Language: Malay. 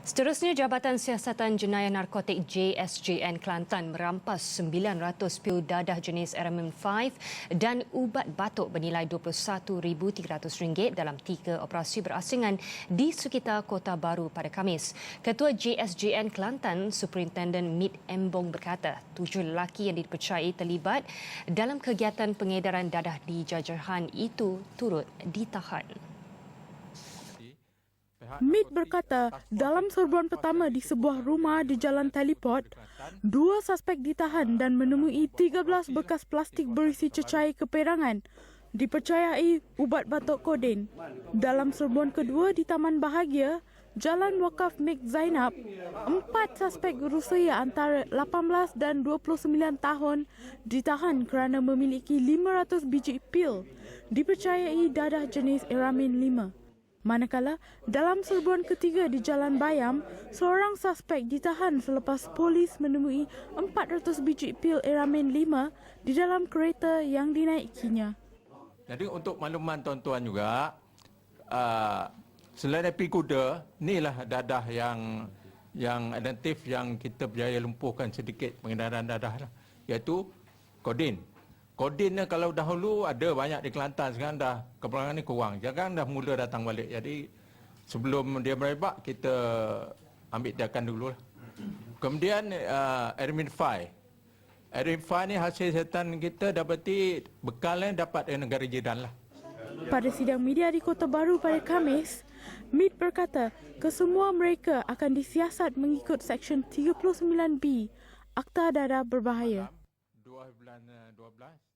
Seterusnya, Jabatan Siasatan Jenayah Narkotik JSJN Kelantan merampas 900 pil dadah jenis Eramin-5 dan ubat batuk bernilai RM21,300 dalam 3 operasi berasingan di sekitar Kota Baru pada Khamis. Ketua JSJN Kelantan, Superintendent Mit Embong berkata, 7 lelaki yang dipercayai terlibat dalam kegiatan pengedaran dadah di jajahan itu turut ditahan. Mit berkata, dalam serbuan pertama di sebuah rumah di Jalan Teleport, 2 suspek ditahan dan menemui 13 bekas plastik berisi cecair keperangan, dipercayai ubat batuk kodein. Dalam serbuan kedua di Taman Bahagia, Jalan Wakaf Mek Zainab, 4 suspek berusia antara 18 dan 29 tahun ditahan kerana memiliki 500 biji pil, dipercayai dadah jenis Eramin-5. Manakala, dalam serbuan ketiga di Jalan Bayam, seorang suspek ditahan selepas polis menemui 400 biji pil Eramin-5 di dalam kereta yang dinaikinya. Jadi untuk makluman tuan-tuan juga, selain api kuda, inilah dadah yang identif yang kita berjaya lumpuhkan sedikit pengedaran dadah, iaitu kodein. Kodein kalau dahulu ada banyak di Kelantan, sekarang dah keperangan ni kurang. Jangan dah mula datang balik. Jadi sebelum dia merebak, kita ambil tindakan dulu lah. Kemudian Eramin-5. Eramin-5 ni hasil siasatan kita dapati bekalnya dapat dari negara jiran lah. Pada sidang media di Kota Baru pada Khamis, Mit berkata kesemua mereka akan disiasat mengikut Seksyen 39B Akta Dadah Berbahaya. 2 bulan 12